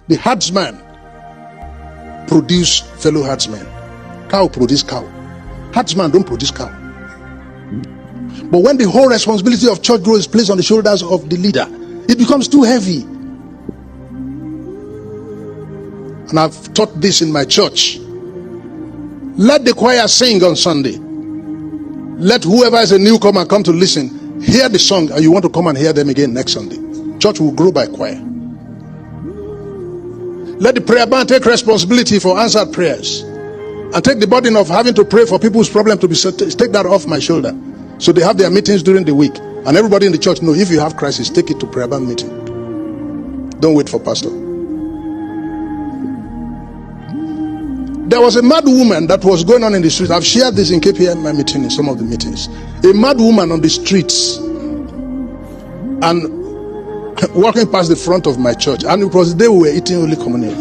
The herdsman produce fellow herdsmen. Cow produce cow. Herdsman don't produce cow. But when the whole responsibility of church growth is placed on the shoulders of the leader, it becomes too heavy. And I've taught this in my church. Let the choir sing on Sunday. Let whoever is a newcomer come to listen, hear the song, and you want to come and hear them again next Sunday. Church will grow by choir. Let the prayer band take responsibility for answered prayers, and take the burden of having to pray for people's problem to be settled. Take that off my shoulder. So they have their meetings during the week, and everybody in the church know if you have crisis, take it to prayer band meeting. Don't wait for pastor. There was a mad woman that was going on in the streets. I've shared this in KPM meeting, in some of the meetings. A mad woman on the streets, and walking past the front of my church, and it was the day we were eating Holy Communion.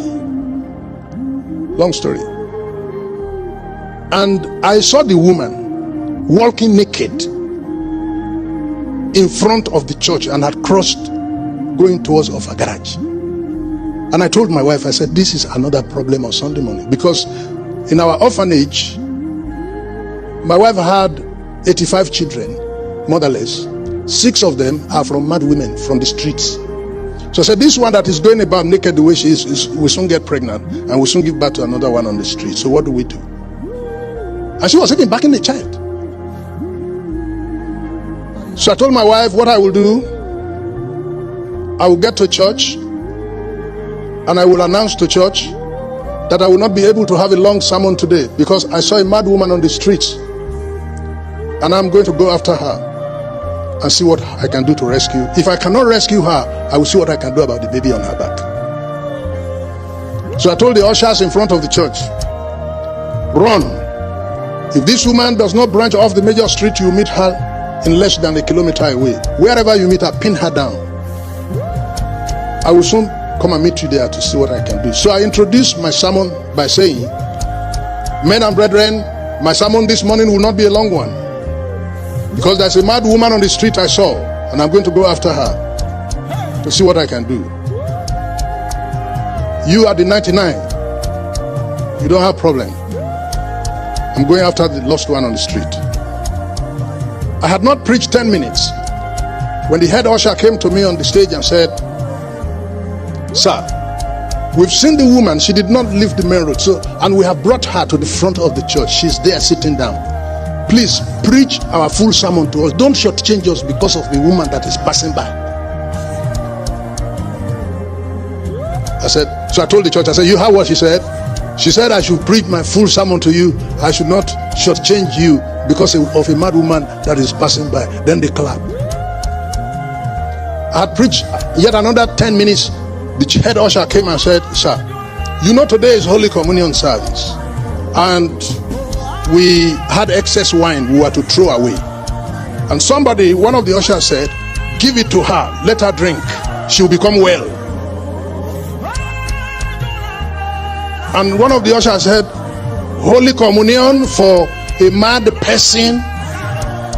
Long story. And I saw the woman walking naked in front of the church and had crossed going towards of a garage. And I told my wife, I said, this is another problem on Sunday morning, because in our orphanage, my wife had 85 children, motherless. 6 of them are from mad women from the streets. So I said, this one that is going about naked the way she is will soon get pregnant and will soon give birth to another one on the street. So what do we do? And she was taking back in the child. So I told my wife, what I will do, I will get to church and I will announce to church that I will not be able to have a long sermon today because I saw a mad woman on the streets, and I'm going to go after her and see what I can do to rescue. If I cannot rescue her, I will see what I can do about the baby on her back. So I told the ushers in front of the church, run. If this woman does not branch off the major street, you meet her in less than a kilometer away. Wherever you meet her, pin her down. I will soon come and meet you there to see what I can do. So I introduced my sermon by saying, men and brethren, my sermon this morning will not be a long one, because there's a mad woman on the street I saw, and I'm going to go after her to see what I can do. You are the 99. You don't have problem. I'm going after the lost one on the street. I had not preached 10 minutes when the head usher came to me on the stage and said, sir, we've seen the woman. She did not leave the main road, and we have brought her to the front of the church. She's there sitting down. Please preach our full sermon to us. Don't shortchange us because of the woman that is passing by. I said, so I told the church, I said, you heard what she said? She said I should preach my full sermon to you. I should not shortchange you because of a mad woman that is passing by. Then they clapped. I had preached yet another 10 minutes. The head usher came and said, sir, you know today is Holy Communion service, and we had excess wine we were to throw away. And somebody, one of the ushers said, give it to her, let her drink, she will become well. And one of the ushers said, Holy Communion for a mad person.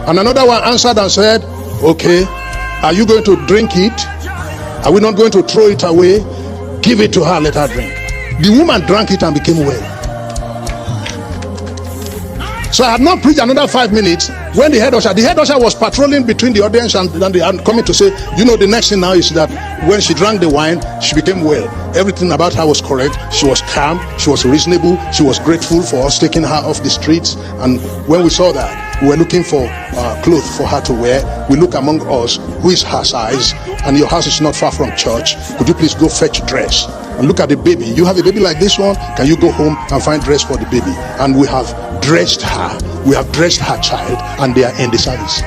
And another one answered and said, okay, are you going to drink it? Are we not going to throw it away? Give it to her, let her drink. The woman drank it and became well. So I had not preached another 5 minutes when the head usher was patrolling between the audience and coming to say, you know, the next thing now is that when she drank the wine, she became well. Everything about her was correct. She was calm, she was reasonable, she was grateful for us taking her off the streets. And when we saw that, we were looking for clothes for her to wear. We look among us, who is her size, and your house is not far from church. Could you please go fetch dress? And look at the baby. You have a baby like this one? Can you go home and find dress for the baby? And we have dressed her. We have dressed her child, and they are in the service.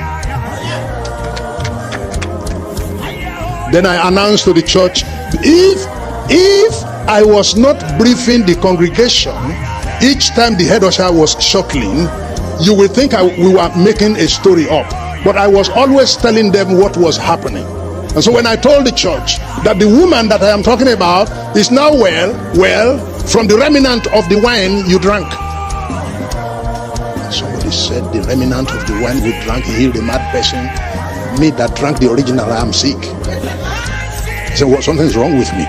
Then I announced to the church, if I was not briefing the congregation each time the head usher was shuckling, you will think we were making a story up. But I was always telling them what was happening. And so when I told the church that the woman that I am talking about is now well from the remnant of the wine you drank. Somebody said the remnant of the wine we drank healed a mad person. Me that drank the original, I am sick. I said, well, something's wrong with me.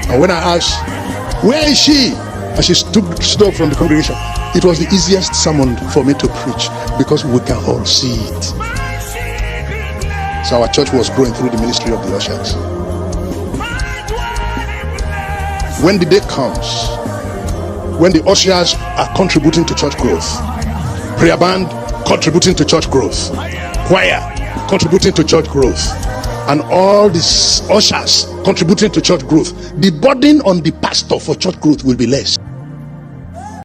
And when I asked, where is she? And she stood up from the congregation. It was the easiest sermon for me to preach because we can all see it. So our church was growing through the ministry of the ushers. When the day comes, when the ushers are contributing to church growth, prayer band contributing to church growth, choir contributing to church growth, and all these ushers contributing to church growth, the burden on the pastor for church growth will be less.